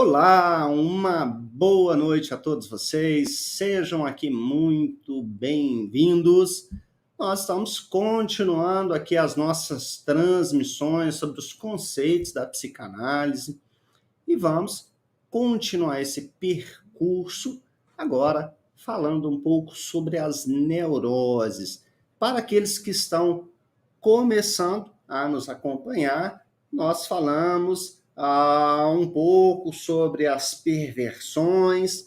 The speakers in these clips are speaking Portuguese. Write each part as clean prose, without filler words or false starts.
Olá, uma boa noite a todos vocês. Sejam aqui muito bem-vindos. Nós estamos continuando aqui as nossas transmissões sobre os conceitos da psicanálise e vamos continuar esse percurso agora falando um pouco sobre as neuroses. Para aqueles que estão começando a nos acompanhar, nós falamos um pouco sobre as perversões,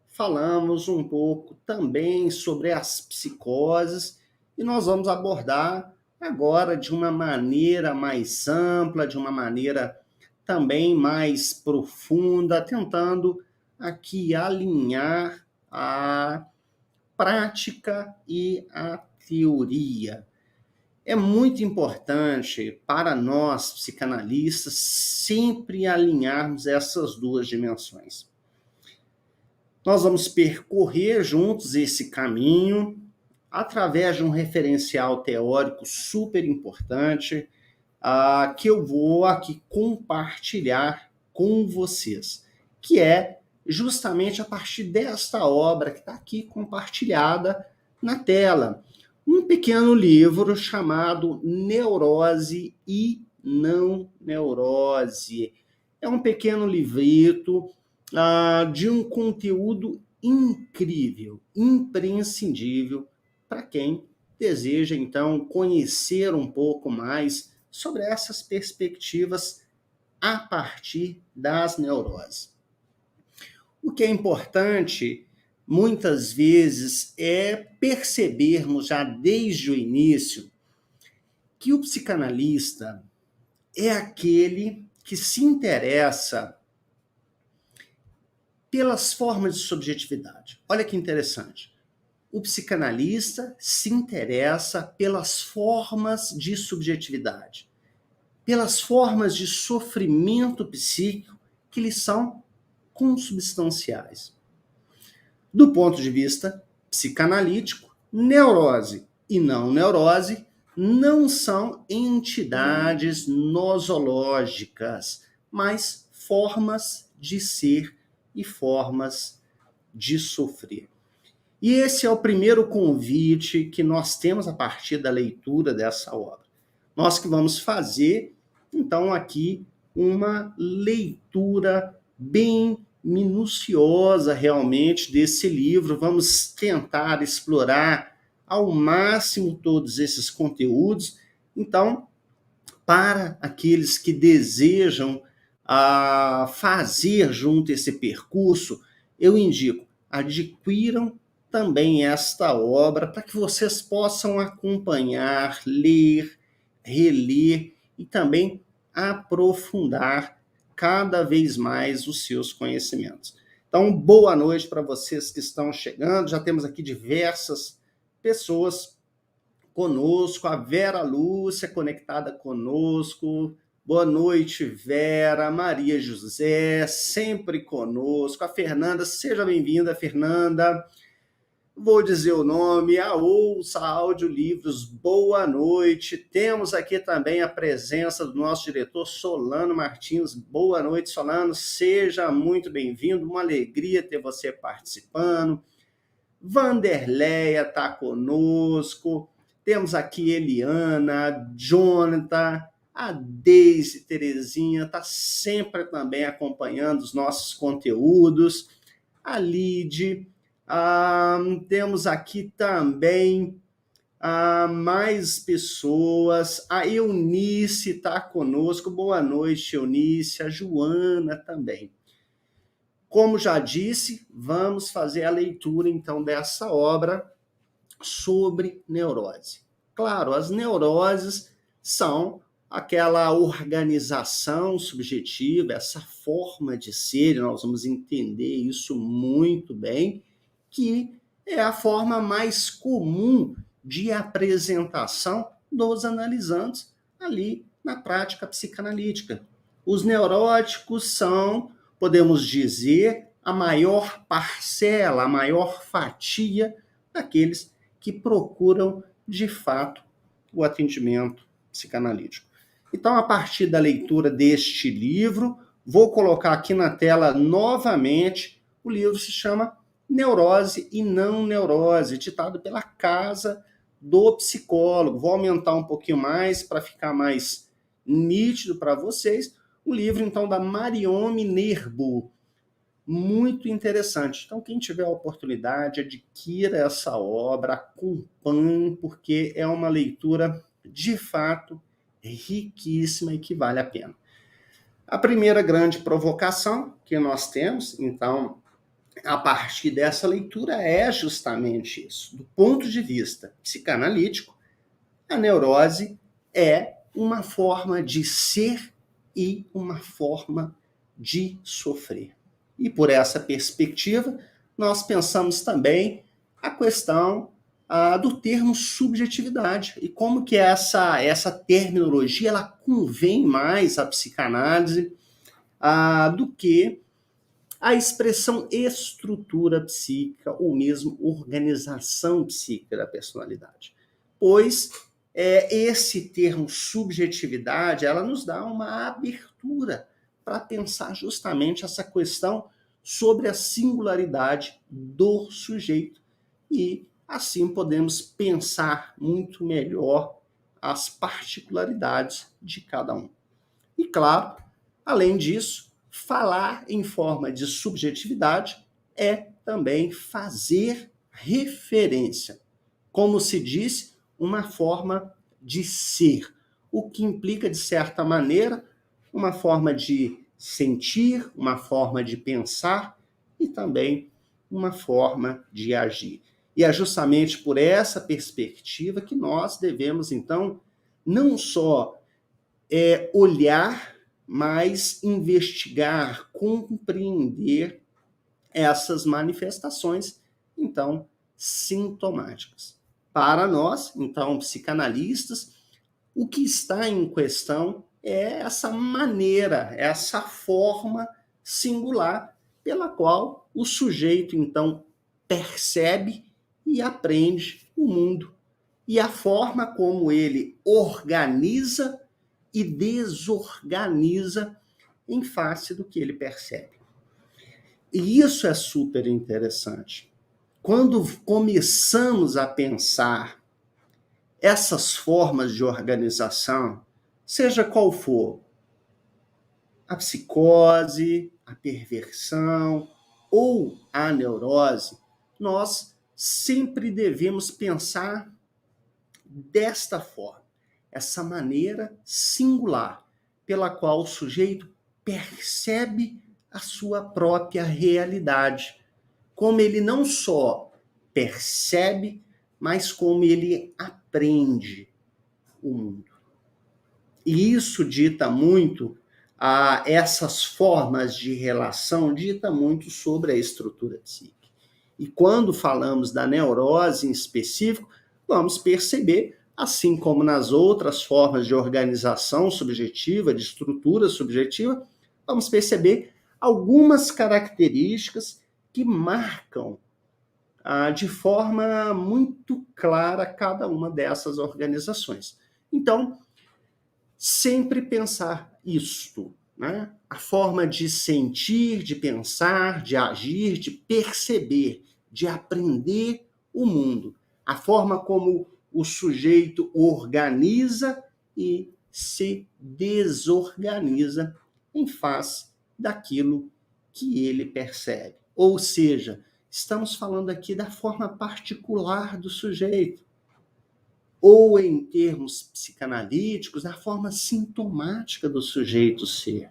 falamos um pouco também sobre as psicoses, e nós vamos abordar agora de uma maneira mais ampla, de uma maneira também mais profunda, tentando aqui alinhar a prática e a teoria. É muito importante para nós, psicanalistas, sempre alinharmos essas duas dimensões. Nós vamos percorrer juntos esse caminho através de um referencial teórico super importante que eu vou aqui compartilhar com vocês, que é justamente a partir desta obra que está aqui compartilhada na tela. Um pequeno livro chamado Neurose e Não Neurose. É um pequeno livrito de um conteúdo incrível, imprescindível para quem deseja, então, conhecer um pouco mais sobre essas perspectivas a partir das neuroses. O que é importante muitas vezes é percebermos já desde o início que o psicanalista é aquele que se interessa pelas formas de subjetividade. Olha que interessante. O psicanalista se interessa pelas formas de subjetividade, pelas formas de sofrimento psíquico que lhe são consubstanciais. Do ponto de vista psicanalítico, neurose e não neurose não são entidades nosológicas, mas formas de ser e formas de sofrer. E esse é o primeiro convite que nós temos a partir da leitura dessa obra. Nós que vamos fazer, então, aqui uma leitura bem minuciosa realmente desse livro. Vamos tentar explorar ao máximo todos esses conteúdos. Então, para aqueles que desejam fazer junto esse percurso, eu indico, adquiram também esta obra para que vocês possam acompanhar, ler, reler e também aprofundar cada vez mais os seus conhecimentos. Então, boa noite para vocês que estão chegando. Já temos aqui diversas pessoas conosco. A Vera Lúcia conectada conosco. Boa noite, Vera. Maria José, sempre conosco. A Fernanda, seja bem-vinda, Fernanda. Vou dizer o nome, a Ouça Audiolivros, boa noite. Temos aqui também a presença do nosso diretor Solano Martins. Boa noite, Solano, seja muito bem-vindo, uma alegria ter você participando. Vanderleia está conosco, temos aqui Eliana, Jonathan, a Deise Terezinha está sempre também acompanhando os nossos conteúdos, a Lide. Temos aqui também mais pessoas. A Eunice está conosco. Boa noite, Eunice. A Joana também. Como já disse, vamos fazer a leitura, então, dessa obra sobre neurose. Claro, as neuroses são aquela organização subjetiva, essa forma de ser, e nós vamos entender isso muito bem, que é a forma mais comum de apresentação dos analisandos ali na prática psicanalítica. Os neuróticos são, podemos dizer, a maior parcela, a maior fatia daqueles que procuram, de fato, o atendimento psicanalítico. Então, a partir da leitura deste livro, Vou colocar aqui na tela novamente. O livro se chama Neurose e Não Neurose, ditado pela Casa do Psicólogo. Vou aumentar um pouquinho mais para ficar mais nítido para vocês. O livro, então, da Mariome Nerbo. Muito interessante. Então, quem tiver a oportunidade, adquira essa obra, acompanhe, porque é uma leitura, de fato, riquíssima e que vale a pena. A primeira grande provocação que nós temos, então, a partir dessa leitura, é justamente isso. Do ponto de vista psicanalítico, a neurose é uma forma de ser e uma forma de sofrer. E por essa perspectiva, nós pensamos também a questão do termo subjetividade e como que essa terminologia ela convém mais à psicanálise do que a expressão estrutura psíquica ou mesmo organização psíquica da personalidade. Pois esse termo subjetividade, ela nos dá uma abertura para pensar justamente essa questão sobre a singularidade do sujeito e assim podemos pensar muito melhor as particularidades de cada um. E claro, além disso, falar em forma de subjetividade é também fazer referência. Como se diz, uma forma de ser, o que implica, de certa maneira, uma forma de sentir, uma forma de pensar e também uma forma de agir. E é justamente por essa perspectiva que nós devemos, então, não só olhar, mas investigar, compreender essas manifestações, então, sintomáticas. Para nós, então, psicanalistas, o que está em questão é essa maneira, essa forma singular pela qual o sujeito, então, percebe e aprende o mundo. E a forma como ele organiza e desorganiza em face do que ele percebe. E isso é super interessante. Quando começamos a pensar essas formas de organização, seja qual for, a psicose, a perversão ou a neurose, nós sempre devemos pensar desta forma, essa maneira singular pela qual o sujeito percebe a sua própria realidade, como ele não só percebe, mas como ele aprende o mundo. E isso dita muito, essas formas de relação dita muito sobre a estrutura psíquica. E quando falamos da neurose em específico, vamos perceber, assim como nas outras formas de organização subjetiva, de estrutura subjetiva, vamos perceber algumas características que marcam de forma muito clara cada uma dessas organizações. Então, sempre pensar isto, né? A forma de sentir, de pensar, de agir, de perceber, de aprender o mundo, a forma como o sujeito organiza e se desorganiza em face daquilo que ele percebe. Ou seja, estamos falando aqui da forma particular do sujeito, ou em termos psicanalíticos, da forma sintomática do sujeito ser.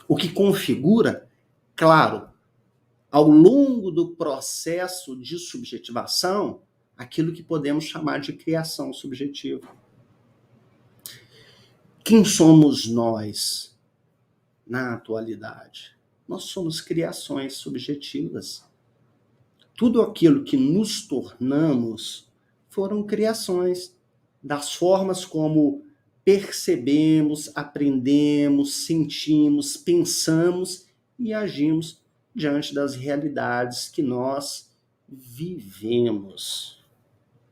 O que configura, claro, ao longo do processo de subjetivação, aquilo que podemos chamar de criação subjetiva. Quem somos nós na atualidade? Nós somos criações subjetivas. Tudo aquilo que nos tornamos foram criações das formas como percebemos, aprendemos, sentimos, pensamos e agimos diante das realidades que nós vivemos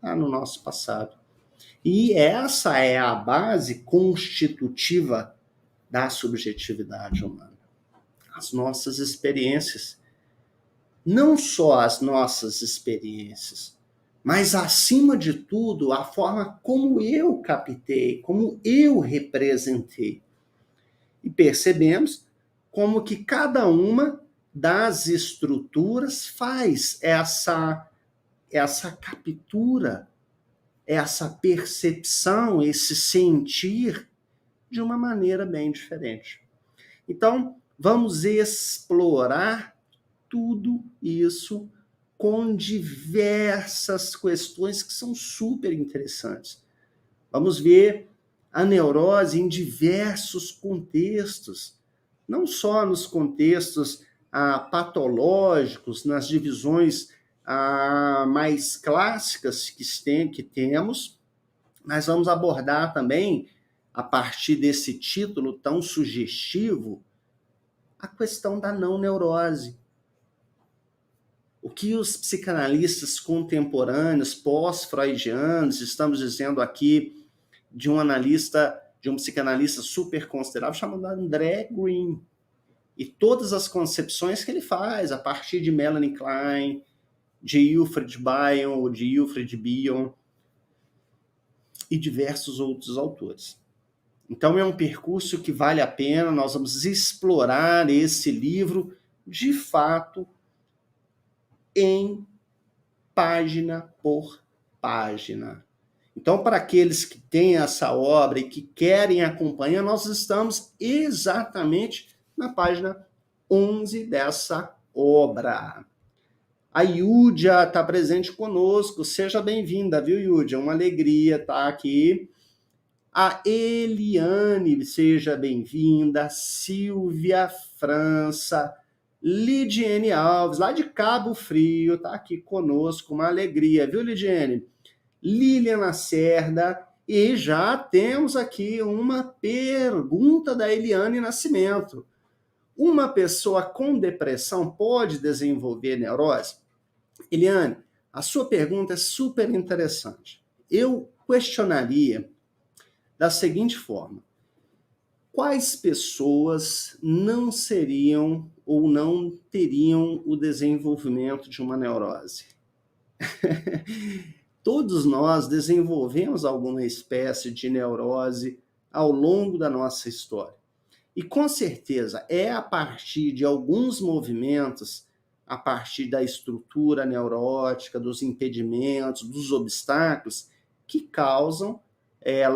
no nosso passado. E essa é a base constitutiva da subjetividade humana? As nossas experiências. Não só as nossas experiências, mas, acima de tudo, a forma como eu captei, como eu representei. E percebemos como que cada uma das estruturas faz essa captura, essa percepção, esse sentir de uma maneira bem diferente. Então, vamos explorar tudo isso com diversas questões que são super interessantes. Vamos ver a neurose em diversos contextos, não só nos contextos patológicos, nas divisões mais clássicas que temos, mas vamos abordar também, a partir desse título tão sugestivo, a questão da não neurose. O que os psicanalistas contemporâneos, pós-freudianos, estamos dizendo aqui de um psicanalista super considerável, chamado André Green, e todas as concepções que ele faz a partir de Melanie Klein, de Wilfred Bion e diversos outros autores. Então é um percurso que vale a pena, nós vamos explorar esse livro de fato em página por página. Então, para aqueles que têm essa obra e que querem acompanhar, nós estamos exatamente na página 11 dessa obra. A Yúdia está presente conosco, seja bem-vinda, viu, Yúdia? Uma alegria estar aqui. A Eliane, seja bem-vinda. Silvia França, Lidiane Alves, lá de Cabo Frio, está aqui conosco, uma alegria, viu, Lidiane? Lilian Lacerda, e já temos aqui uma pergunta da Eliane Nascimento. Uma pessoa com depressão pode desenvolver neurose? Eliane, a sua pergunta é super interessante. Eu questionaria da seguinte forma: quais pessoas não seriam ou não teriam o desenvolvimento de uma neurose? Todos nós desenvolvemos alguma espécie de neurose ao longo da nossa história. E com certeza é a partir de alguns movimentos, a partir da estrutura neurótica, dos impedimentos, dos obstáculos, que causam,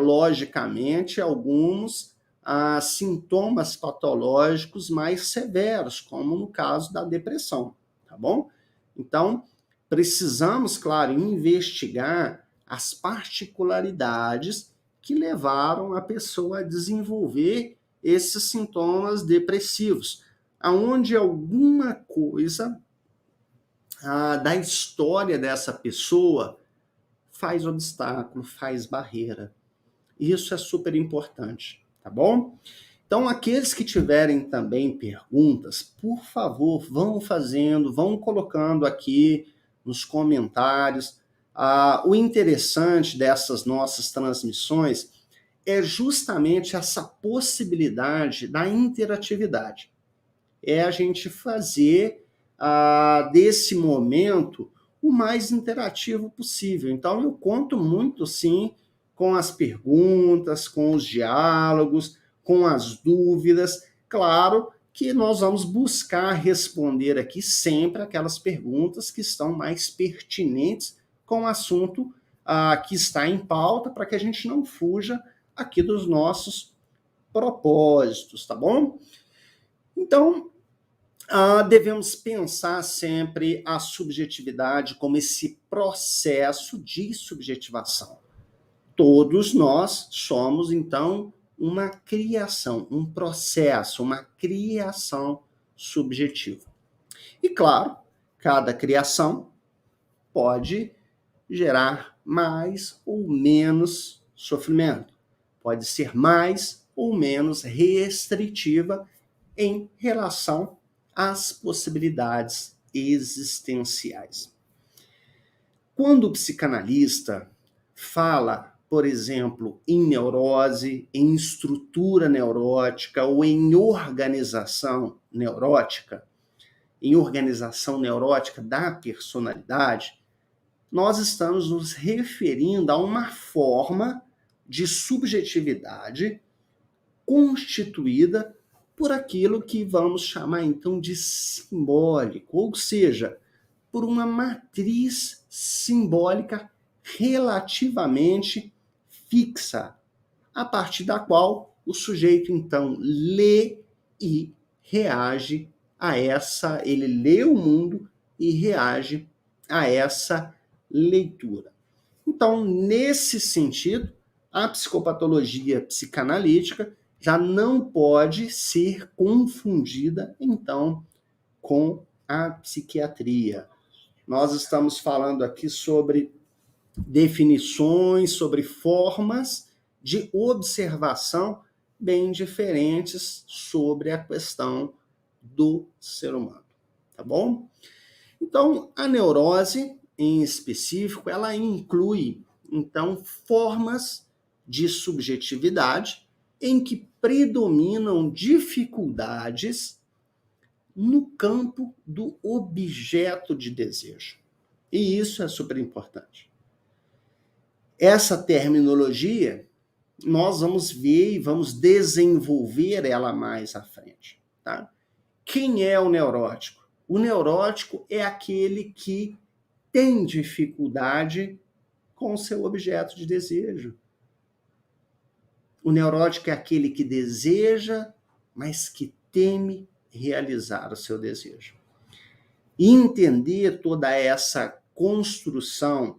logicamente, alguns sintomas patológicos mais severos, como no caso da depressão, tá bom? Então, precisamos, claro, investigar as particularidades que levaram a pessoa a desenvolver esses sintomas depressivos, aonde alguma coisa da história dessa pessoa faz obstáculo, faz barreira. Isso é super importante, tá bom? Então, aqueles que tiverem também perguntas, por favor, vão fazendo, vão colocando aqui nos comentários. O interessante dessas nossas transmissões é justamente essa possibilidade da interatividade. É a gente fazer desse momento o mais interativo possível. Então, eu conto muito, sim, com as perguntas, com os diálogos, com as dúvidas. Claro que nós vamos buscar responder aqui sempre aquelas perguntas que estão mais pertinentes com o assunto que está em pauta, para que a gente não fuja aqui dos nossos propósitos, tá bom? Então, devemos pensar sempre a subjetividade como esse processo de subjetivação. Todos nós somos, então, uma criação, um processo, uma criação subjetiva. E, claro, cada criação pode gerar mais ou menos sofrimento, pode ser mais ou menos restritiva em relação às possibilidades existenciais. Quando o psicanalista fala por exemplo, em neurose, em estrutura neurótica ou em organização neurótica, da personalidade, nós estamos nos referindo a uma forma de subjetividade constituída por aquilo que vamos chamar então de simbólico, ou seja, por uma matriz simbólica relativamente fixa, a partir da qual o sujeito então lê e reage a essa, ele lê o mundo e reage a essa leitura. Então, nesse sentido, a psicopatologia psicanalítica já não pode ser confundida, então, com a psiquiatria. Nós estamos falando aqui sobre definições, sobre formas de observação bem diferentes sobre a questão do ser humano, tá bom? Então, a neurose, em específico, ela inclui, então, formas de subjetividade em que predominam dificuldades no campo do objeto de desejo. E isso é super importante. Essa terminologia, nós vamos ver e vamos desenvolver ela mais à frente, tá? Quem é o neurótico? O neurótico é aquele que tem dificuldade com o seu objeto de desejo. O neurótico é aquele que deseja, mas que teme realizar o seu desejo. E entender toda essa construção,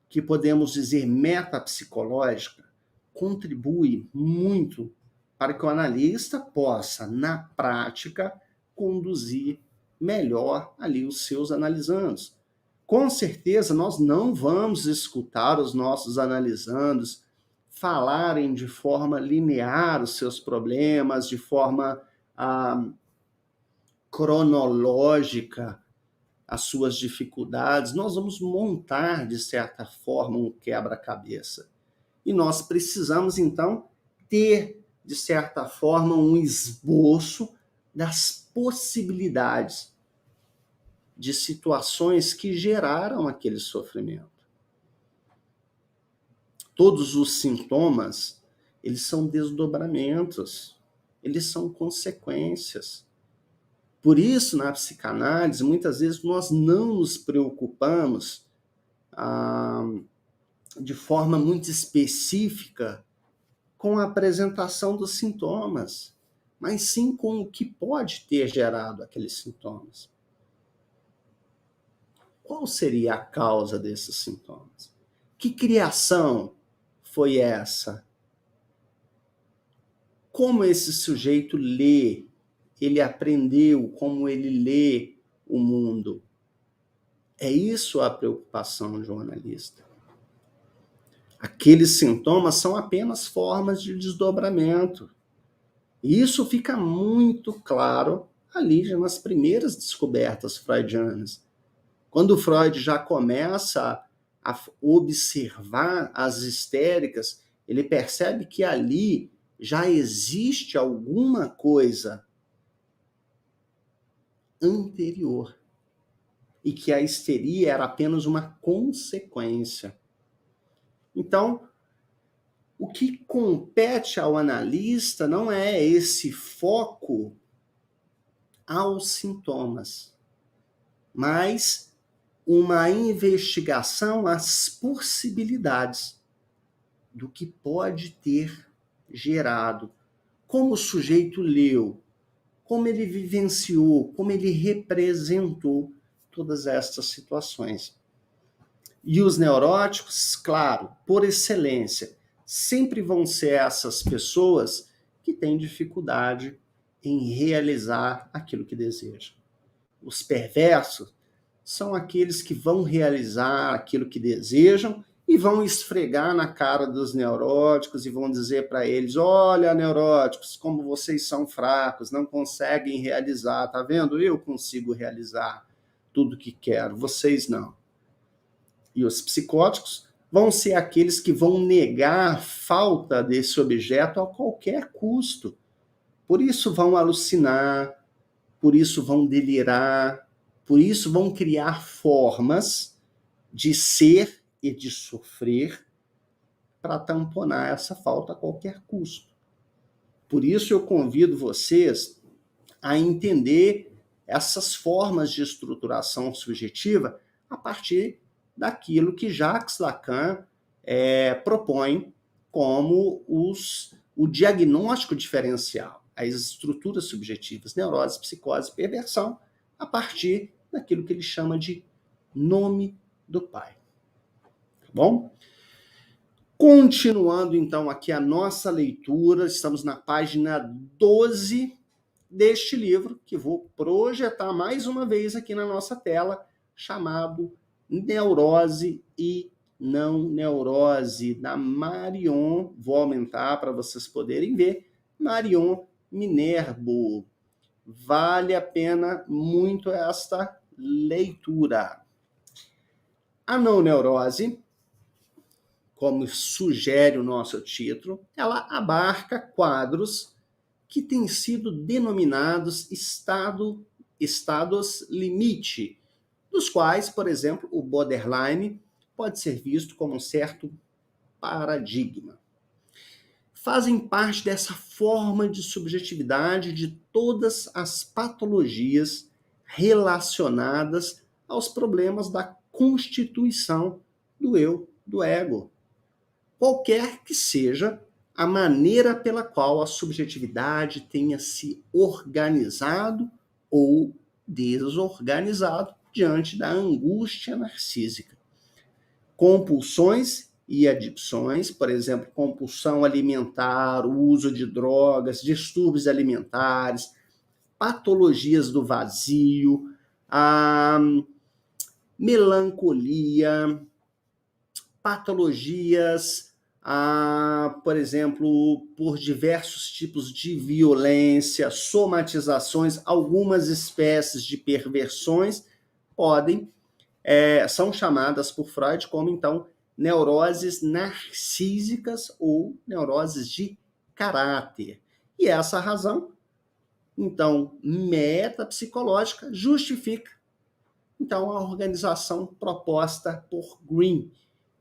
que podemos dizer metapsicológica, contribui muito para que o analista possa, na prática, conduzir melhor ali os seus analisandos. Com certeza, nós não vamos escutar os nossos analisandos falarem de forma linear os seus problemas, de forma cronológica as suas dificuldades. Nós vamos montar, de certa forma, um quebra-cabeça. E nós precisamos, então, ter, de certa forma, um esboço das possibilidades de situações que geraram aquele sofrimento. Todos os sintomas, eles são desdobramentos, eles são consequências. Por isso, na psicanálise, muitas vezes nós não nos preocupamos de forma muito específica com a apresentação dos sintomas, mas sim com o que pode ter gerado aqueles sintomas. Qual seria a causa desses sintomas? Que criação foi essa? Como esse sujeito lê? Ele aprendeu como ele lê o mundo? É isso a preocupação de um analista. Aqueles sintomas são apenas formas de desdobramento. E isso fica muito claro ali já nas primeiras descobertas freudianas. Quando Freud já começa a observar as histéricas, ele percebe que ali já existe alguma coisa anterior e que a histeria era apenas uma consequência. Então, o que compete ao analista não é esse foco aos sintomas, mas uma investigação às possibilidades do que pode ter gerado, como o sujeito leu, como ele vivenciou, como ele representou todas estas situações. E os neuróticos, claro, por excelência, sempre vão ser essas pessoas que têm dificuldade em realizar aquilo que desejam. Os perversos são aqueles que vão realizar aquilo que desejam e vão esfregar na cara dos neuróticos e vão dizer para eles: olha, neuróticos, como vocês são fracos, não conseguem realizar, tá vendo? Eu consigo realizar tudo que quero, vocês não. E os psicóticos vão ser aqueles que vão negar a falta desse objeto a qualquer custo. Por isso vão alucinar, por isso vão delirar, por isso vão criar formas de ser e de sofrer para tamponar essa falta a qualquer custo. Por isso eu convido vocês a entender essas formas de estruturação subjetiva a partir daquilo que Jacques Lacan propõe como o diagnóstico diferencial, as estruturas subjetivas, neurose, psicose, perversão, a partir daquilo que ele chama de nome do pai. Tá bom? Continuando, então, aqui a nossa leitura, estamos na página 12 deste livro, que vou projetar mais uma vez aqui na nossa tela, chamado Neurose e Não Neurose, da Marion, vou aumentar para vocês poderem ver, Marion Minerbo. Vale a pena muito esta leitura. A não neurose, como sugere o nosso título, ela abarca quadros que têm sido denominados estados limite, dos quais, por exemplo, o borderline pode ser visto como um certo paradigma. Fazem parte dessa forma de subjetividade de todas as patologias relacionadas aos problemas da constituição do eu, do ego. Qualquer que seja a maneira pela qual a subjetividade tenha se organizado ou desorganizado diante da angústia narcísica. Compulsões e adicções, por exemplo, compulsão alimentar, o uso de drogas, distúrbios alimentares, patologias do vazio, a melancolia, patologias, por exemplo, por diversos tipos de violência, somatizações, algumas espécies de perversões são chamadas por Freud como, então, neuroses narcísicas ou neuroses de caráter. E essa razão, então, metapsicológica justifica, então, a organização proposta por Green,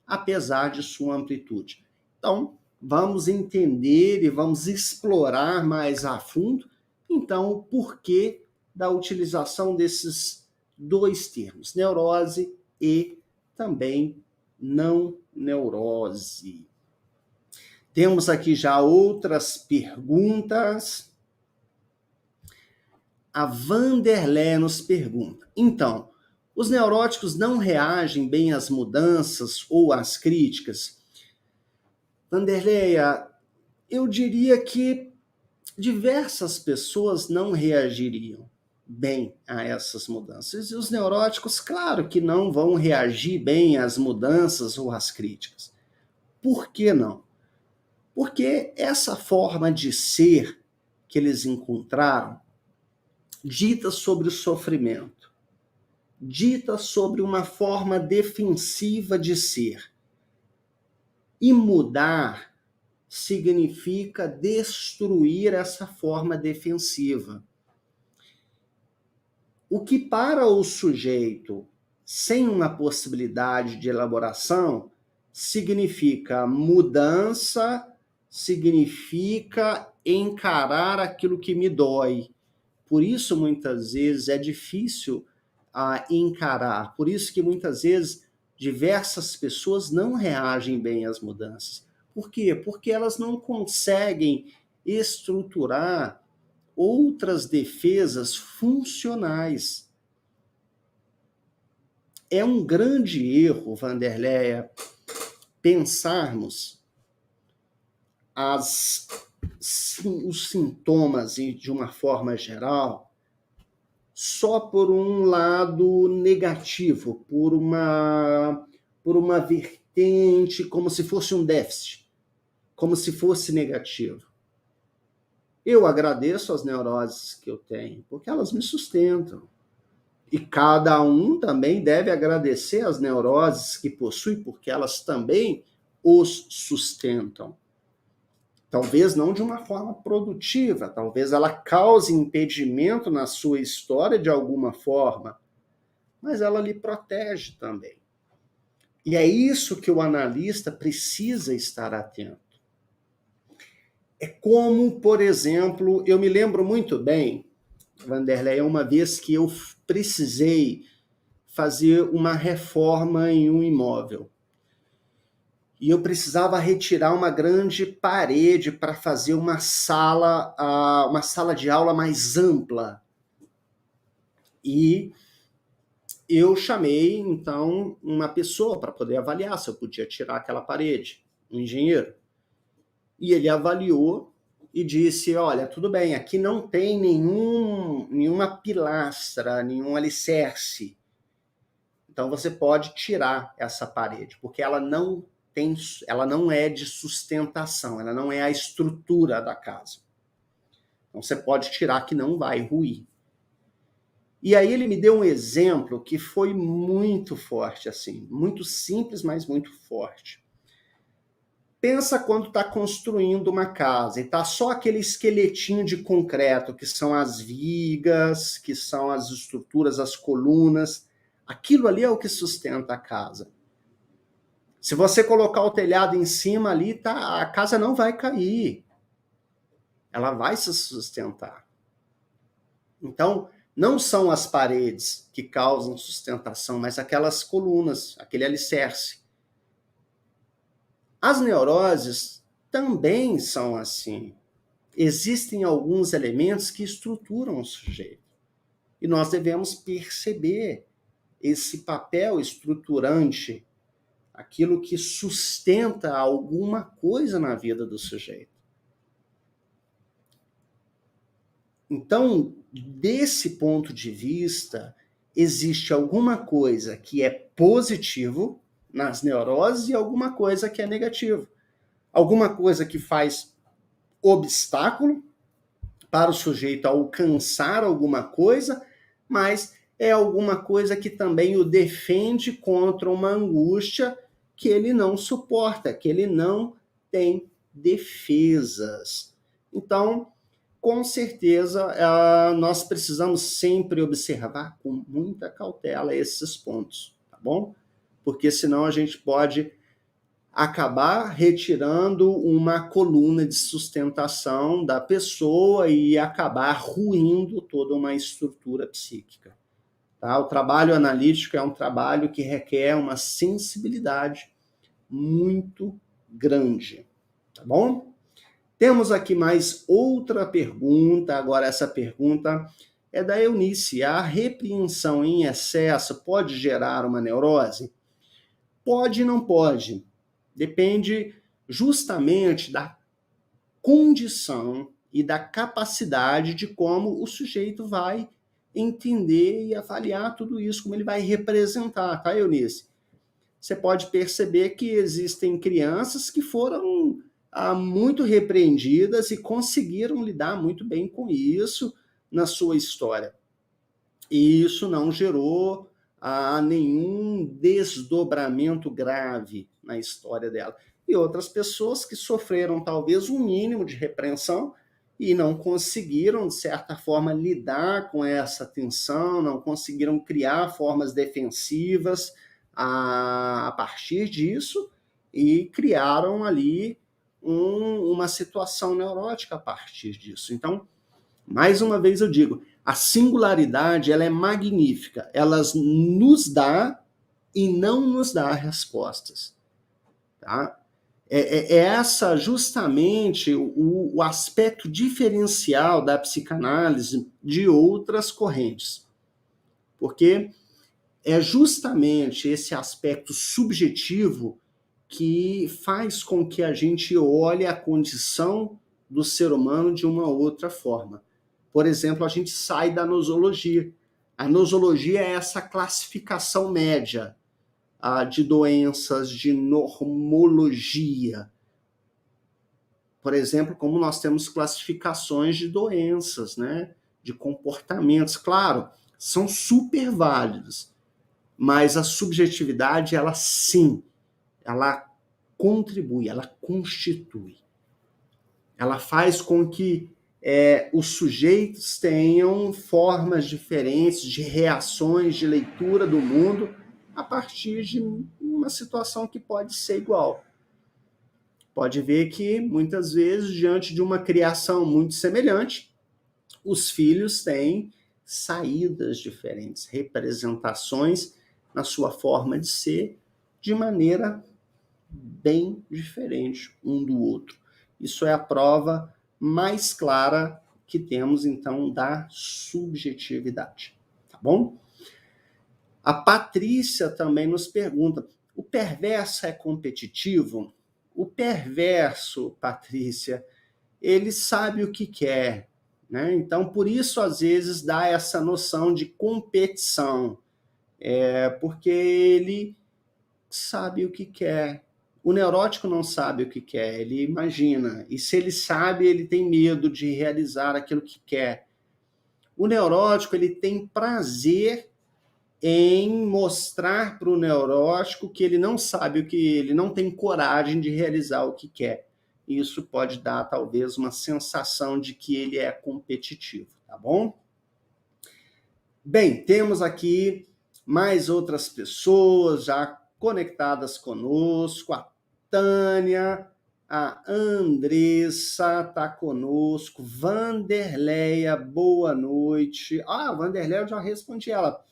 apesar de sua amplitude. Então, vamos entender e vamos explorar mais a fundo, então, o porquê da utilização desses dois termos, neurose e também não neurose. Temos aqui já outras perguntas. A Vanderlé nos pergunta, então, os neuróticos não reagem bem às mudanças ou às críticas? Vanderleia, eu diria que diversas pessoas não reagiriam bem a essas mudanças. E os neuróticos, claro que não vão reagir bem às mudanças ou às críticas. Por que não? Porque essa forma de ser que eles encontraram dita sobre o sofrimento, dita sobre uma forma defensiva de ser. E mudar significa destruir essa forma defensiva. O que para o sujeito, sem uma possibilidade de elaboração, significa mudança, significa encarar aquilo que me dói. Por isso, muitas vezes, é difícil encarar. Por isso que, muitas vezes, diversas pessoas não reagem bem às mudanças. Por quê? Porque elas não conseguem estruturar outras defesas funcionais. É um grande erro, Vanderleia, pensarmos os sintomas de uma forma geral só por um lado negativo, por uma vertente, como se fosse um déficit, como se fosse negativo. Eu agradeço as neuroses que eu tenho, porque elas me sustentam. E cada um também deve agradecer as neuroses que possui, porque elas também os sustentam. Talvez não de uma forma produtiva, talvez ela cause impedimento na sua história de alguma forma, mas ela lhe protege também. E é isso que o analista precisa estar atento. É como, por exemplo, eu me lembro muito bem, Vanderlei, uma vez que eu precisei fazer uma reforma em um imóvel. E eu precisava retirar uma grande parede para fazer uma sala de aula mais ampla. E eu chamei, então, uma pessoa para poder avaliar se eu podia tirar aquela parede, um engenheiro. E ele avaliou e disse, olha, tudo bem, aqui não tem nenhuma pilastra, nenhum alicerce. Então você pode tirar essa parede, porque ela não é de sustentação, ela não é a estrutura da casa. Então você pode tirar que não vai ruir. E aí ele me deu um exemplo que foi muito forte, assim, muito simples, mas muito forte. Pensa quando está construindo uma casa e está só aquele esqueletinho de concreto, que são as vigas, que são as estruturas, as colunas. Aquilo ali é o que sustenta a casa. Se você colocar o telhado em cima ali, tá, a casa não vai cair. Ela vai se sustentar. Então, não são as paredes que causam sustentação, mas aquelas colunas, aquele alicerce. As neuroses também são assim. Existem alguns elementos que estruturam o sujeito. E nós devemos perceber esse papel estruturante, aquilo que sustenta alguma coisa na vida do sujeito. Então, desse ponto de vista, existe alguma coisa que é positivo nas neuroses e alguma coisa que é negativo. Alguma coisa que faz obstáculo para o sujeito alcançar alguma coisa, mas é alguma coisa que também o defende contra uma angústia que ele não suporta, que ele não tem defesas. Então, com certeza, nós precisamos sempre observar com muita cautela esses pontos, tá bom? Porque senão a gente pode acabar retirando uma coluna de sustentação da pessoa e acabar ruindo toda uma estrutura psíquica. Tá? O trabalho analítico é um trabalho que requer uma sensibilidade muito grande, tá bom? Temos aqui mais outra pergunta, agora essa pergunta é da Eunice. A repreensão em excesso pode gerar uma neurose? Pode e não pode. Depende justamente da condição e da capacidade de como o sujeito vai entender e avaliar tudo isso, como ele vai representar, tá, Eunice? Você pode perceber que existem crianças que foram muito repreendidas e conseguiram lidar muito bem com isso na sua história. E isso não gerou nenhum desdobramento grave na história dela. E outras pessoas que sofreram talvez um mínimo de repreensão e não conseguiram, de certa forma, lidar com essa tensão, não conseguiram criar formas defensivas a partir disso e criaram ali uma situação neurótica a partir disso. Então, mais uma vez eu digo, a singularidade ela é magnífica, ela nos dá e não nos dá respostas. Tá? É essa justamente o aspecto diferencial da psicanálise de outras correntes. Porque é justamente esse aspecto subjetivo que faz com que a gente olhe a condição do ser humano de uma outra forma. Por exemplo, a gente sai da nosologia. A nosologia é essa classificação média de doenças, de normologia. Por exemplo, como nós temos classificações de doenças, né? De comportamentos. Claro, são super válidos, mas a subjetividade, ela sim, ela contribui, ela constitui. Ela faz com que os sujeitos tenham formas diferentes de reações, de leitura do mundo, a partir de uma situação que pode ser igual. Pode ver que, muitas vezes, diante de uma criação muito semelhante, os filhos têm saídas diferentes, representações na sua forma de ser, de maneira bem diferente um do outro. Isso é a prova mais clara que temos, então, da subjetividade. Tá bom? A Patrícia também nos pergunta: o perverso é competitivo? O perverso, Patrícia, ele sabe o que quer, né? Então, por isso, às vezes, dá essa noção de competição, porque ele sabe o que quer. O neurótico não sabe o que quer, ele imagina. E se ele sabe, ele tem medo de realizar aquilo que quer. O neurótico, ele tem prazer em mostrar para o neurótico que ele não sabe o que, ele não tem coragem de realizar o que quer. Isso pode dar, talvez, uma sensação de que ele é competitivo, tá bom? Bem, temos aqui mais outras pessoas já conectadas conosco. A Tânia, a Andressa está conosco, Vanderleia, boa noite. Vanderleia, eu já respondi ela.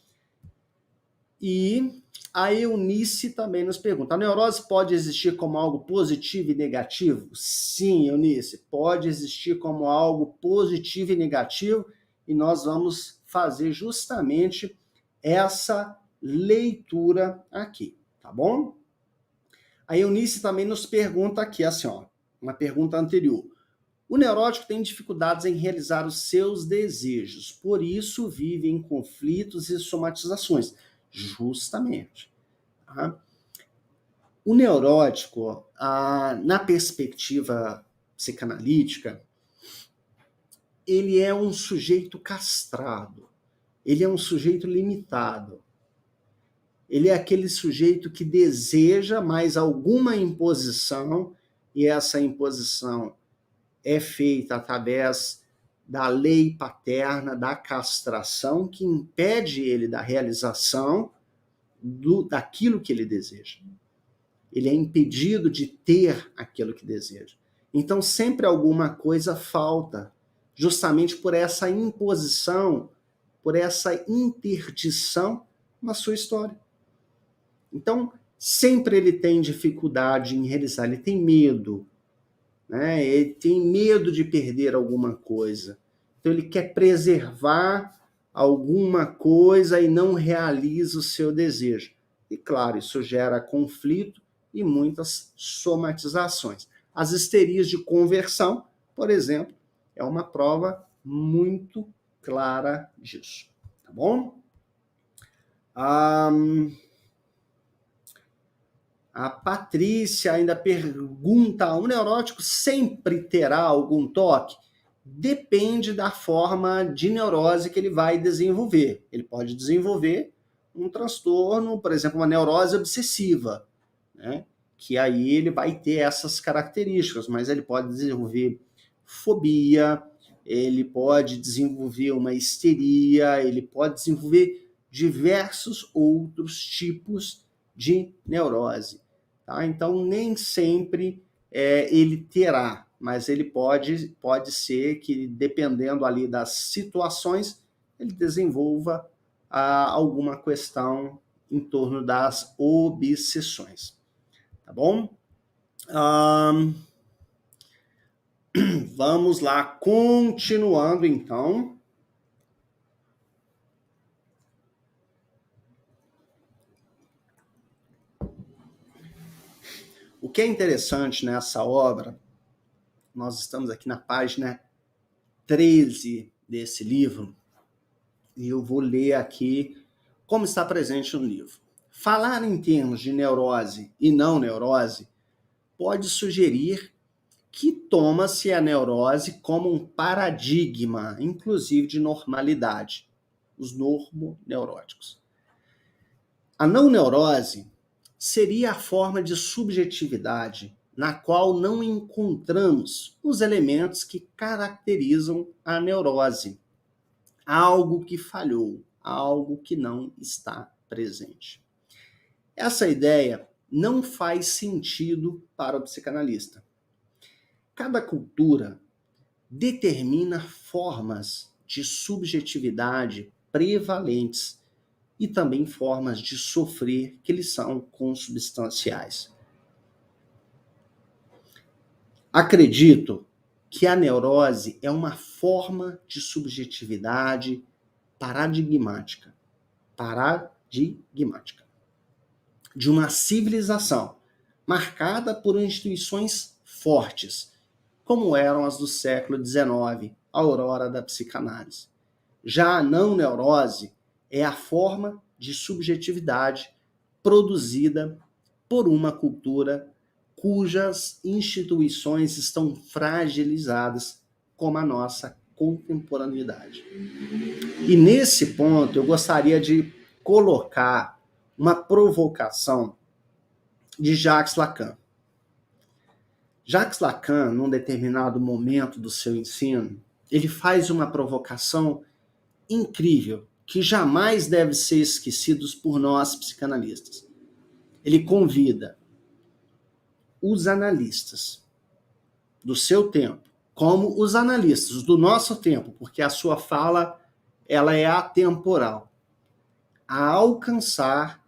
E a Eunice também nos pergunta: a neurose pode existir como algo positivo e negativo? Sim, Eunice, pode existir como algo positivo e negativo, e nós vamos fazer justamente essa leitura aqui, tá bom? A Eunice também nos pergunta aqui, assim, uma pergunta anterior. O neurótico tem dificuldades em realizar os seus desejos, por isso vive em conflitos e somatizações. Justamente. Tá? O neurótico, na perspectiva psicanalítica, ele é um sujeito castrado, ele é um sujeito limitado. Ele é aquele sujeito que deseja mais alguma imposição, e essa imposição é feita através da lei paterna, da castração, que impede ele da realização daquilo que ele deseja. Ele é impedido de ter aquilo que deseja. Então, sempre alguma coisa falta, justamente por essa imposição, por essa interdição na sua história. Então, sempre ele tem dificuldade em realizar, ele tem medo, né? Ele tem medo de perder alguma coisa. Então, ele quer preservar alguma coisa e não realiza o seu desejo. E, claro, isso gera conflito e muitas somatizações. As histerias de conversão, por exemplo, é uma prova muito clara disso. Tá bom? A Patrícia ainda pergunta: o neurótico sempre terá algum toque? Depende da forma de neurose que ele vai desenvolver. Ele pode desenvolver um transtorno, por exemplo, uma neurose obsessiva, né? Que aí ele vai ter essas características, mas ele pode desenvolver fobia, ele pode desenvolver uma histeria, ele pode desenvolver diversos outros tipos de neurose. Tá? Então, nem sempre ele terá, mas ele pode ser que, dependendo ali das situações, ele desenvolva alguma questão em torno das obsessões. Tá bom? Vamos lá, continuando então. O que é interessante nessa obra, nós estamos aqui na página 13 desse livro, e eu vou ler aqui como está presente no livro. Falar em termos de neurose e não neurose pode sugerir que toma-se a neurose como um paradigma, inclusive de normalidade. os normoneuróticos. A não neurose seria a forma de subjetividade na qual não encontramos os elementos que caracterizam a neurose. Algo que falhou, algo que não está presente. Essa ideia não faz sentido para o psicanalista. Cada cultura determina formas de subjetividade prevalentes e também formas de sofrer que lhes são consubstanciais. Acredito que a neurose é uma forma de subjetividade paradigmática de uma civilização marcada por instituições fortes, como eram as do século XIX, a aurora da psicanálise. Já a não neurose é a forma de subjetividade produzida por uma cultura cujas instituições estão fragilizadas, como a nossa contemporaneidade. E nesse ponto eu gostaria de colocar uma provocação de Jacques Lacan. Jacques Lacan, num determinado momento do seu ensino, ele faz uma provocação incrível, que jamais deve ser esquecida por nós psicanalistas. Ele convida os analistas do seu tempo, como os analistas do nosso tempo, porque a sua fala ela é atemporal, a alcançar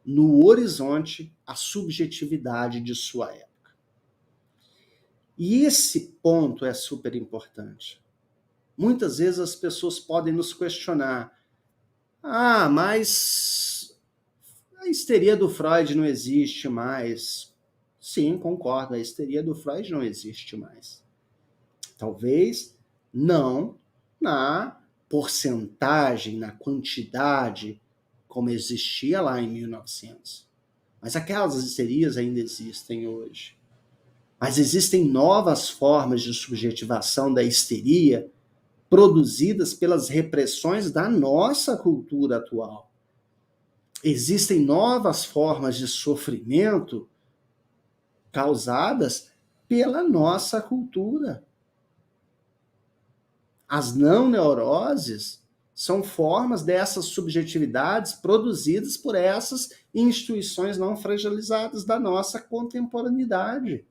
no horizonte a subjetividade de sua época. E esse ponto é super importante. Muitas vezes as pessoas podem nos questionar: mas a histeria do Freud não existe mais. Sim, concordo, a histeria do Freud não existe mais. Talvez não na porcentagem, na quantidade como existia lá em 1900. Mas aquelas histerias ainda existem hoje. Mas existem novas formas de subjetivação da histeria produzidas pelas repressões da nossa cultura atual. Existem novas formas de sofrimento causadas pela nossa cultura. As não neuroses são formas dessas subjetividades produzidas por essas instituições não fragilizadas da nossa contemporaneidade.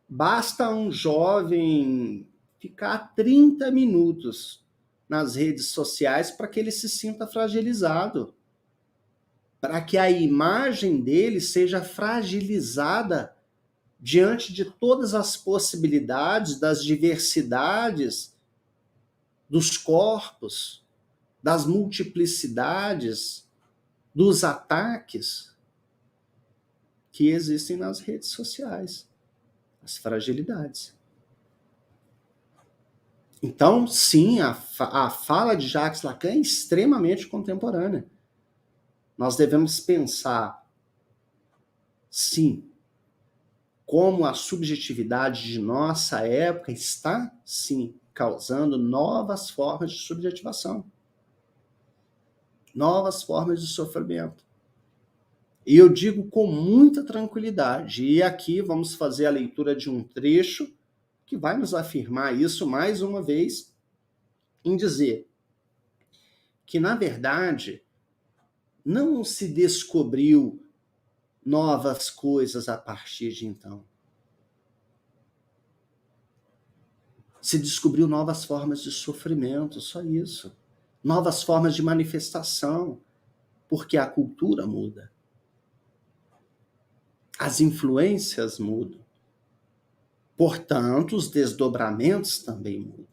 Basta um jovem ficar 30 minutos nas redes sociais para que ele se sinta fragilizado, para que a imagem dele seja fragilizada diante de todas as possibilidades, das diversidades, dos corpos, das multiplicidades, dos ataques que existem nas redes sociais, as fragilidades. Então, sim, a fala de Jacques Lacan é extremamente contemporânea. Nós devemos pensar, sim, como a subjetividade de nossa época está, sim, causando novas formas de subjetivação, novas formas de sofrimento. E eu digo com muita tranquilidade, e aqui vamos fazer a leitura de um trecho que vai nos afirmar isso mais uma vez, em dizer que, na verdade, não se descobriu novas coisas a partir de então. Se descobriu novas formas de sofrimento, só isso. Novas formas de manifestação, porque a cultura muda. As influências mudam. Portanto, os desdobramentos também mudam.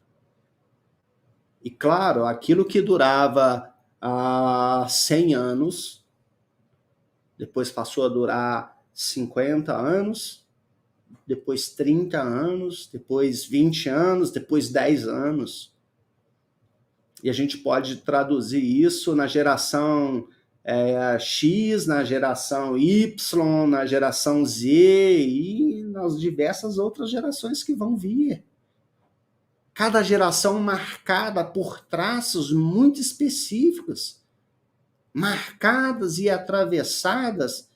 E, claro, aquilo que durava 100 anos, depois passou a durar 50 anos, depois 30 anos, depois 20 anos, depois 10 anos. E a gente pode traduzir isso na geração X, na geração Y, na geração Z e nas diversas outras gerações que vão vir. Cada geração marcada por traços muito específicos, marcadas e atravessadas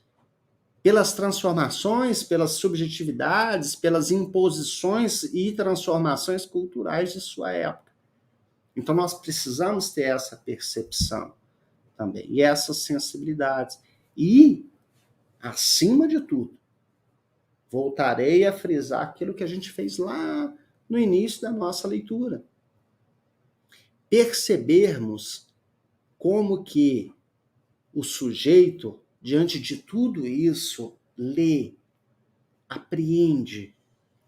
pelas transformações, pelas subjetividades, pelas imposições e transformações culturais de sua época. Então nós precisamos ter essa percepção também, e essas sensibilidades. E, acima de tudo, voltarei a frisar aquilo que a gente fez lá no início da nossa leitura. Percebermos como que o sujeito, diante de tudo isso, lê, apreende,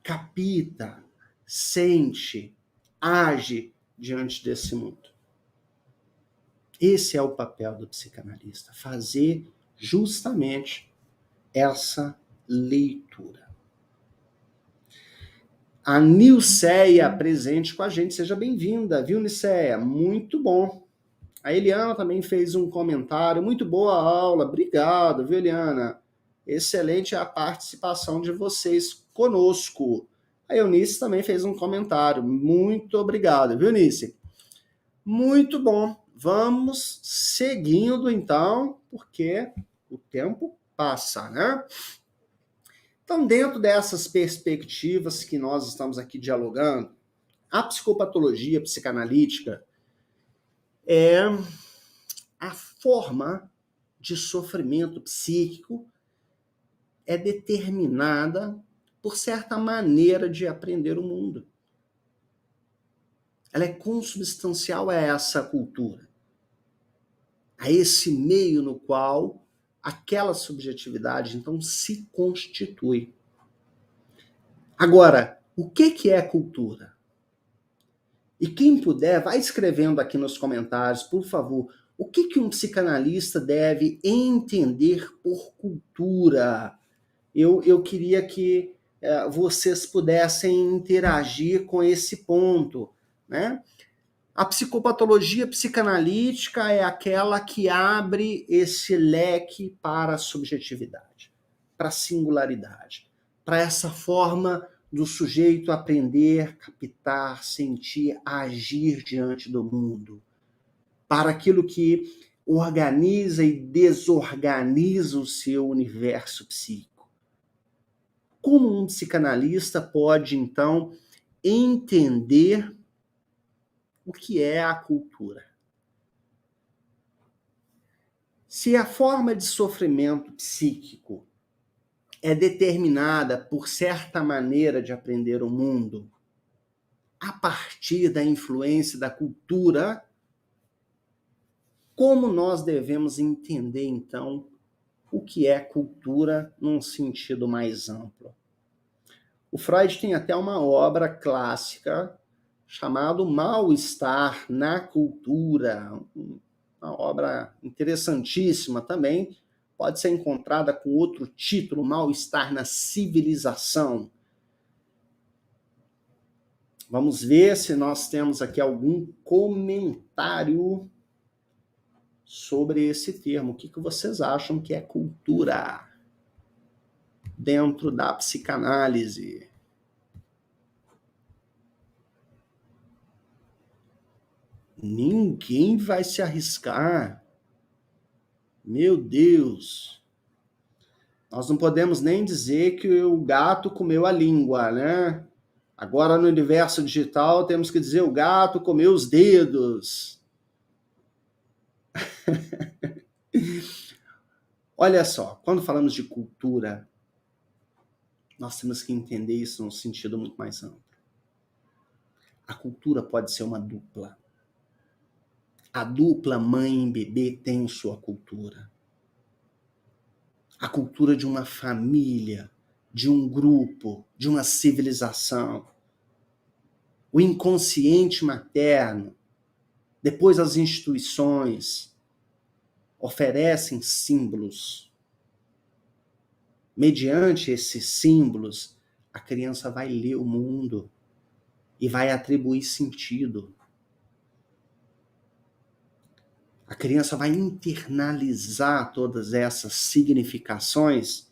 capta, sente, age diante desse mundo. Esse é o papel do psicanalista, fazer justamente essa leitura. A Nilceia presente com a gente, seja bem-vinda, viu, Nilceia? Muito bom. A Eliana também fez um comentário, muito boa a aula, obrigado, viu, Eliana? Excelente a participação de vocês conosco. A Eunice também fez um comentário, muito obrigado, viu, Eunice? Muito bom, vamos seguindo então, porque o tempo passa, né? Então, dentro dessas perspectivas que nós estamos aqui dialogando, a psicopatologia psicanalítica é a forma de sofrimento psíquico é determinada por certa maneira de aprender o mundo. Ela é consubstancial a essa cultura, a esse meio no qual aquela subjetividade, então, se constitui. Agora, o que é cultura? E quem puder, vai escrevendo aqui nos comentários, por favor, o que um psicanalista deve entender por cultura? Eu queria que vocês pudessem interagir com esse ponto, né? A psicopatologia psicanalítica é aquela que abre esse leque para a subjetividade, para a singularidade, para essa forma do sujeito aprender, captar, sentir, agir diante do mundo, para aquilo que organiza e desorganiza o seu universo psíquico. Como um psicanalista pode, então, entender o que é a cultura? Se a forma de sofrimento psíquico é determinada por certa maneira de aprender o mundo, a partir da influência da cultura, como nós devemos entender, então, o que é cultura num sentido mais amplo? O Freud tem até uma obra clássica chamada Mal-Estar na Cultura, uma obra interessantíssima também, pode ser encontrada com outro título, Mal-Estar na Civilização. Vamos ver se nós temos aqui algum comentário sobre esse termo. O que vocês acham que é cultura dentro da psicanálise? Ninguém vai se arriscar. Meu Deus. Nós não podemos nem dizer que o gato comeu a língua, né? Agora, no universo digital, temos que dizer o gato comeu os dedos. Olha só, quando falamos de cultura, nós temos que entender isso num sentido muito mais amplo. A cultura pode ser uma dupla. A dupla mãe e bebê tem sua cultura. A cultura de uma família, de um grupo, de uma civilização. O inconsciente materno, depois as instituições, oferecem símbolos. Mediante esses símbolos, a criança vai ler o mundo e vai atribuir sentido. A criança vai internalizar todas essas significações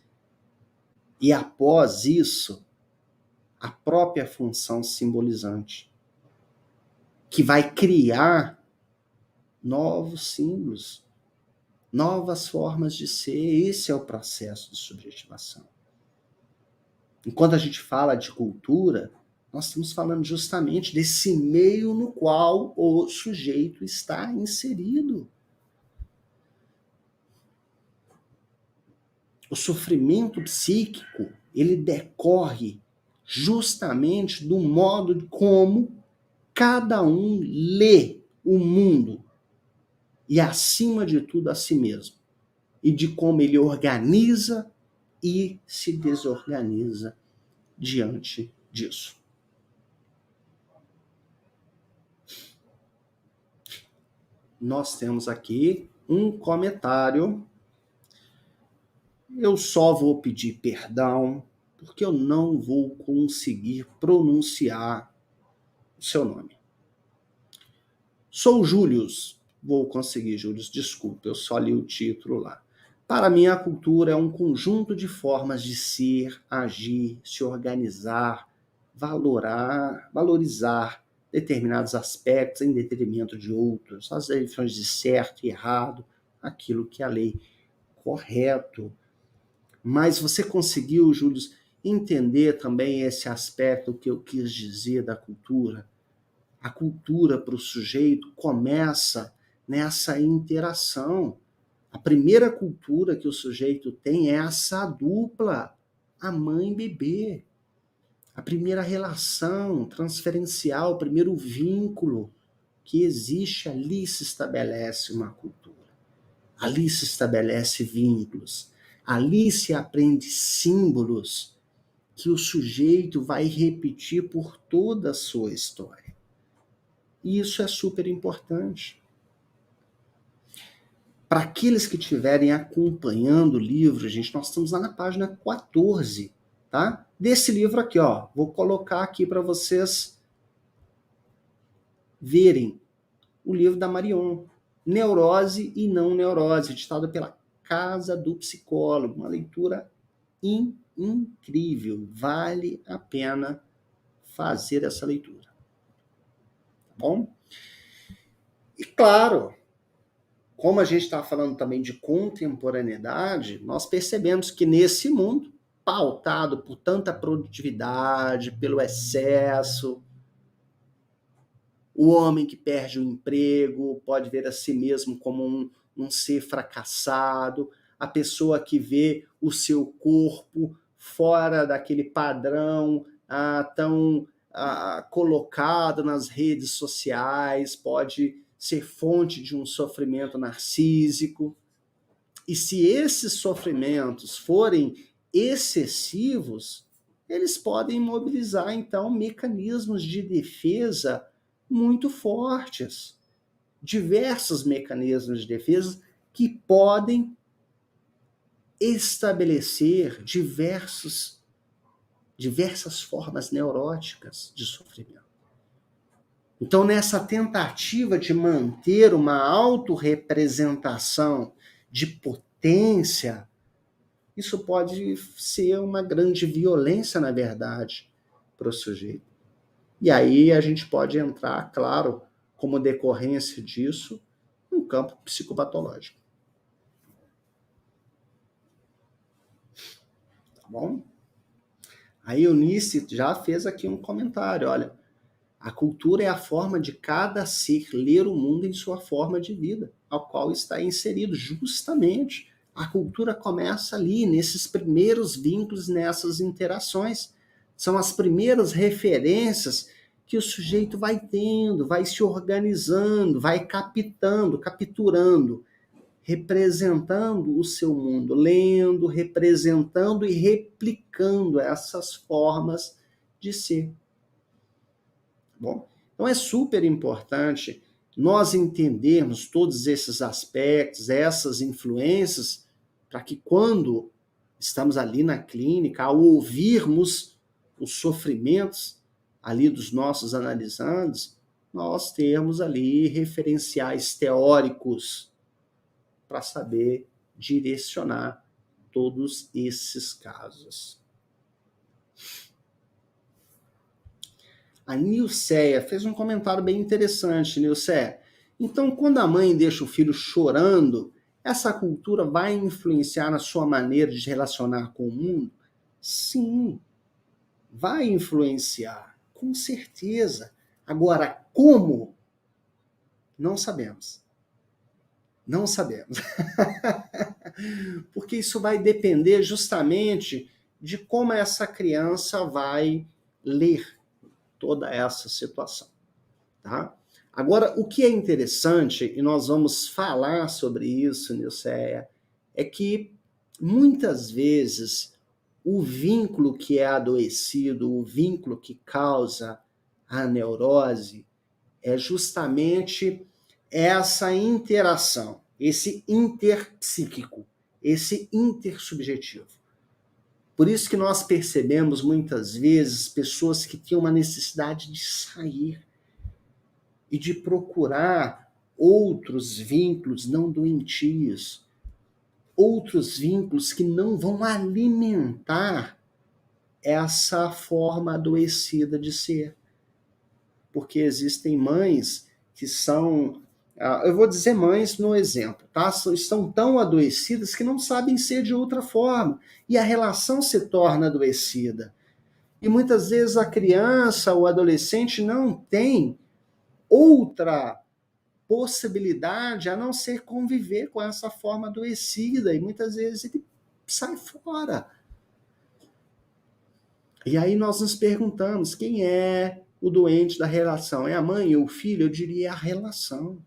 e, após isso, a própria função simbolizante. que vai criar novos símbolos, novas formas de ser. Esse é o processo de subjetivação. Enquanto a gente fala de cultura, nós estamos falando justamente desse meio no qual o sujeito está inserido. O sofrimento psíquico, ele decorre justamente do modo como cada um lê o mundo e, acima de tudo, a si mesmo. E de como ele organiza e se desorganiza diante disso. Nós temos aqui um comentário. Eu só vou pedir perdão porque eu não vou conseguir pronunciar o seu nome. Sou Július. Vou conseguir, Július, desculpa, eu só li o título lá. Para mim, a cultura é um conjunto de formas de ser, agir, se organizar, valorizar determinados aspectos em detrimento de outros, as definições de certo e errado, aquilo que a lei correto. Mas você conseguiu, Júlio, entender também esse aspecto que eu quis dizer da cultura? A cultura para o sujeito começa nessa interação. A primeira cultura que o sujeito tem é essa dupla, a mãe e bebê. A primeira relação transferencial, o primeiro vínculo que existe, ali se estabelece uma cultura. Ali se estabelece vínculos. Ali se aprende símbolos que o sujeito vai repetir por toda a sua história. E isso é super importante. Para aqueles que estiverem acompanhando o livro, gente, nós estamos lá na página 14, tá? Desse livro aqui, ó. Vou colocar aqui para vocês verem o livro da Marion, Neurose e Não Neurose, editado pela Casa do Psicólogo. Uma leitura incrível. Vale a pena fazer essa leitura. Tá bom? E claro, como a gente está falando também de contemporaneidade, nós percebemos que nesse mundo, pautado por tanta produtividade, pelo excesso, o homem que perde o emprego pode ver a si mesmo como um ser fracassado, a pessoa que vê o seu corpo fora daquele padrão tão colocado nas redes sociais, pode ser fonte de um sofrimento narcísico. E se esses sofrimentos forem excessivos, eles podem mobilizar, então, mecanismos de defesa muito fortes. Diversos mecanismos de defesa que podem estabelecer diversas formas neuróticas de sofrimento. Então, nessa tentativa de manter uma autorrepresentação de potência, isso pode ser uma grande violência, na verdade, para o sujeito. E aí a gente pode entrar, claro, como decorrência disso, no campo psicopatológico. Tá bom? A Eunice já fez aqui um comentário, olha, a cultura é a forma de cada ser ler o mundo em sua forma de vida, ao qual está inserido. Justamente, a cultura começa ali, nesses primeiros vínculos, nessas interações. São as primeiras referências que o sujeito vai tendo, vai se organizando, vai capturando, representando o seu mundo, lendo, representando e replicando essas formas de ser. Bom, então é super importante nós entendermos todos esses aspectos, essas influências, para que quando estamos ali na clínica, ao ouvirmos os sofrimentos ali dos nossos analisandos, nós temos ali referenciais teóricos para saber direcionar todos esses casos. A Nilceia fez um comentário bem interessante, Nilceia. Então, quando a mãe deixa o filho chorando, essa cultura vai influenciar na sua maneira de relacionar com o mundo? Sim, vai influenciar, com certeza. Agora, como? Não sabemos. Não sabemos. Porque isso vai depender justamente de como essa criança vai ler toda essa situação, tá? Agora, o que é interessante, e nós vamos falar sobre isso, Nilceia, é que muitas vezes o vínculo que é adoecido, o vínculo que causa a neurose, é justamente essa interação, esse interpsíquico, esse intersubjetivo. Por isso que nós percebemos muitas vezes pessoas que têm uma necessidade de sair e de procurar outros vínculos não doentios, outros vínculos que não vão alimentar essa forma adoecida de ser. Porque existem mães que são, eu vou dizer mães no exemplo, tá? Estão tão adoecidas que não sabem ser de outra forma. E a relação se torna adoecida. E muitas vezes a criança ou adolescente não tem outra possibilidade a não ser conviver com essa forma adoecida. E muitas vezes ele sai fora. E aí nós nos perguntamos, quem é o doente da relação? É a mãe ou o filho? Eu diria a relação.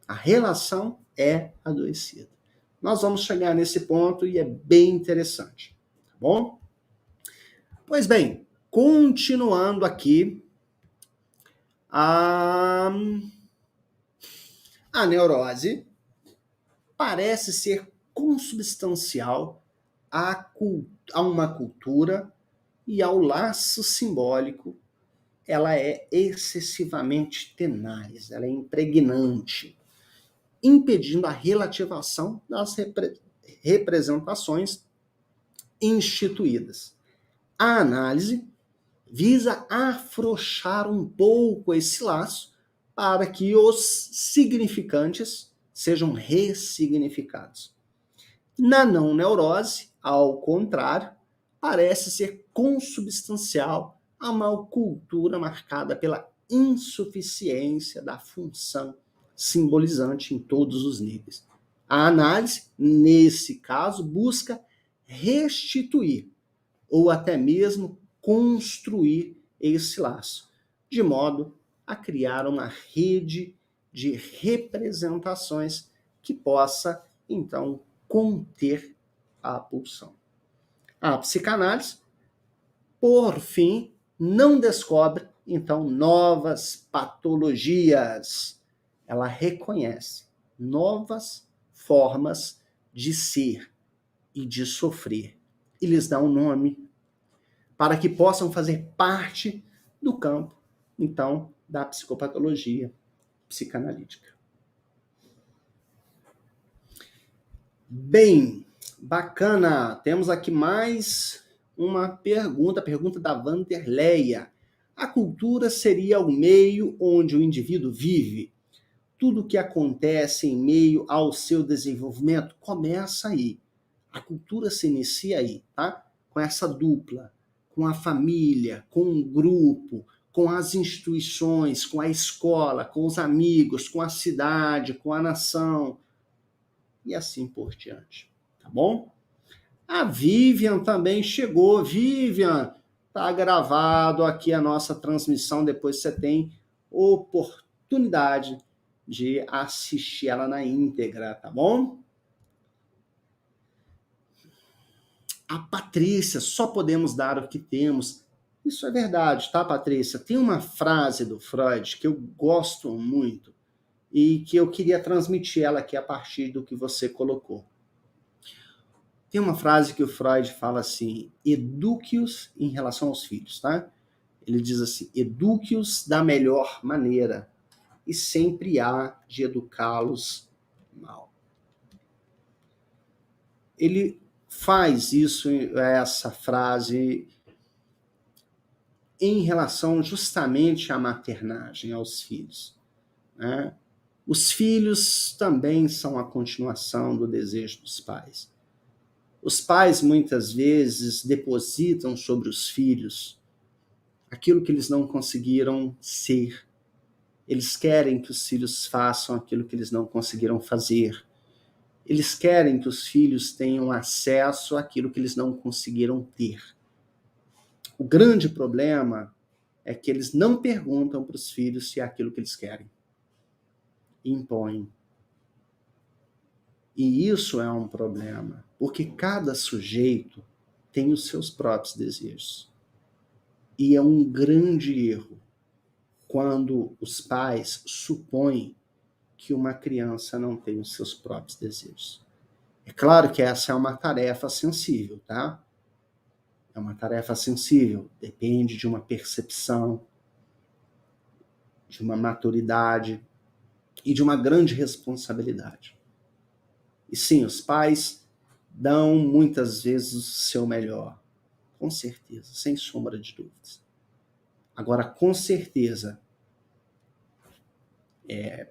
A relação é adoecida. Nós vamos chegar nesse ponto e é bem interessante, tá bom? Pois bem, continuando aqui, a, a neurose parece ser consubstancial a uma cultura e ao laço simbólico. Ela é excessivamente tenaz, ela é impregnante, impedindo a relativação das representações instituídas. A análise visa afrouxar um pouco esse laço para que os significantes sejam ressignificados. Na não neurose, ao contrário, parece ser consubstancial a uma cultura marcada pela insuficiência da função simbolizante em todos os níveis. A análise, nesse caso, busca restituir ou até mesmo construir esse laço, de modo a criar uma rede de representações que possa, então, conter a pulsão. A psicanálise, por fim, não descobre, então, novas patologias. Ela reconhece novas formas de ser e de sofrer e lhes dá um nome para que possam fazer parte do campo, então, da psicopatologia psicanalítica. Bem, bacana. Temos aqui mais uma pergunta, a pergunta da Vanderleia. A cultura seria o meio onde o indivíduo vive? Tudo o que acontece em meio ao seu desenvolvimento começa aí. A cultura se inicia aí, tá? Com essa dupla, com a família, com um grupo, com as instituições, com a escola, com os amigos, com a cidade, com a nação, e assim por diante, tá bom? A Vivian também chegou. Vivian, tá gravado aqui a nossa transmissão, depois você tem oportunidade de assistir ela na íntegra, tá bom? A Patrícia, só podemos dar o que temos. Isso é verdade, tá, Patrícia? Tem uma frase do Freud que eu gosto muito e que eu queria transmitir ela aqui a partir do que você colocou. Tem uma frase que o Freud fala assim, eduque-os em relação aos filhos, tá? Ele diz assim, eduque-os da melhor maneira e sempre há de educá-los mal. Ele faz isso, essa frase, em relação justamente à maternagem, aos filhos, né? Os filhos também são a continuação do desejo dos pais. Os pais, muitas vezes, depositam sobre os filhos aquilo que eles não conseguiram ser. Eles querem que os filhos façam aquilo que eles não conseguiram fazer. Eles querem que os filhos tenham acesso àquilo que eles não conseguiram ter. O grande problema é que eles não perguntam para os filhos se é aquilo que eles querem. Impõem. E isso é um problema, porque cada sujeito tem os seus próprios desejos. E é um grande erro quando os pais supõem que uma criança não tem os seus próprios desejos. É claro que essa é uma tarefa sensível, tá? É uma tarefa sensível, depende de uma percepção, de uma maturidade e de uma grande responsabilidade. E sim, os pais dão muitas vezes o seu melhor, com certeza, sem sombra de dúvidas. Agora, com certeza,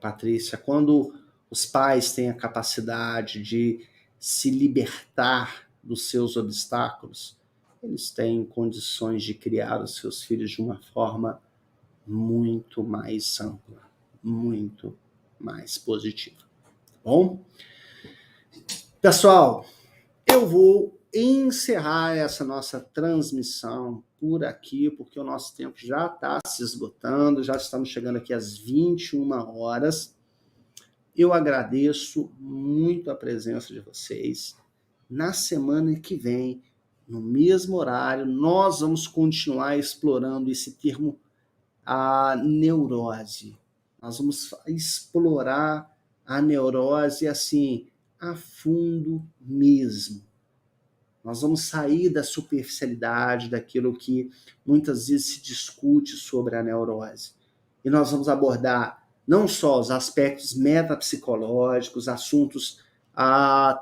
Patrícia, quando os pais têm a capacidade de se libertar dos seus obstáculos, eles têm condições de criar os seus filhos de uma forma muito mais ampla, muito mais positiva. Tá bom? Pessoal, eu vou encerrar essa nossa transmissão por aqui, porque o nosso tempo já está se esgotando, já estamos chegando aqui às 21 horas. Eu agradeço muito a presença de vocês. Na semana que vem, no mesmo horário, nós vamos continuar explorando esse termo, a neurose. Nós vamos explorar a neurose assim, a fundo mesmo. Nós vamos sair da superficialidade, daquilo que muitas vezes se discute sobre a neurose. E nós vamos abordar não só os aspectos metapsicológicos, assuntos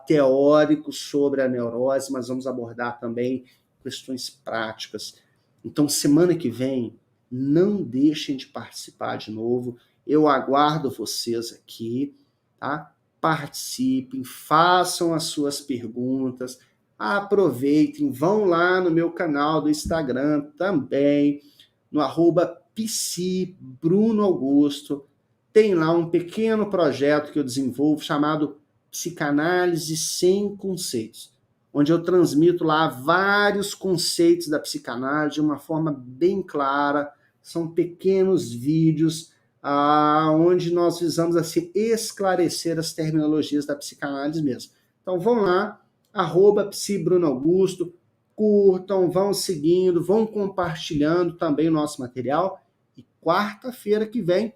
teóricos sobre a neurose, mas vamos abordar também questões práticas. Então, semana que vem, não deixem de participar de novo. Eu aguardo vocês aqui, tá? Participem, façam as suas perguntas, aproveitem, vão lá no meu canal do Instagram também, no @psibrunoaugusto. Tem lá um pequeno projeto que eu desenvolvo chamado Psicanálise Sem Conceitos, onde eu transmito lá vários conceitos da psicanálise de uma forma bem clara. São pequenos vídeos onde nós visamos assim, esclarecer as terminologias da psicanálise mesmo. Então vão lá, @psibrunoaugusto, curtam, vão seguindo, vão compartilhando também o nosso material. E quarta-feira que vem,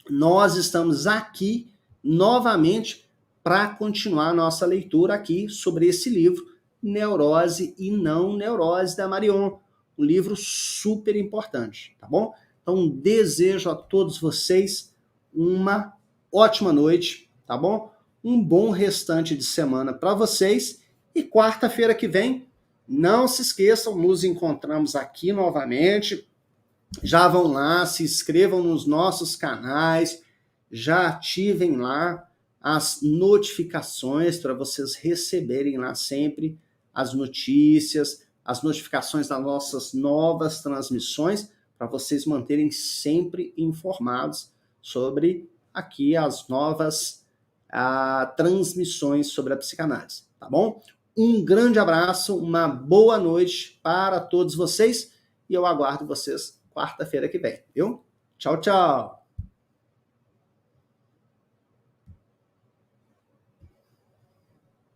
nós estamos aqui novamente para continuar a nossa leitura aqui sobre esse livro, Neurose e Não Neurose, da Marion. Um livro super importante, tá bom? Então, desejo a todos vocês uma ótima noite, tá bom? Um bom restante de semana para vocês. E quarta-feira que vem, não se esqueçam, nos encontramos aqui novamente. Já vão lá, se inscrevam nos nossos canais, já ativem lá as notificações para vocês receberem lá sempre as notícias, as notificações das nossas novas transmissões, para vocês manterem sempre informados sobre aqui as novas transmissões sobre a psicanálise, tá bom? Um grande abraço, uma boa noite para todos vocês e eu aguardo vocês quarta-feira que vem, viu? Tchau, tchau!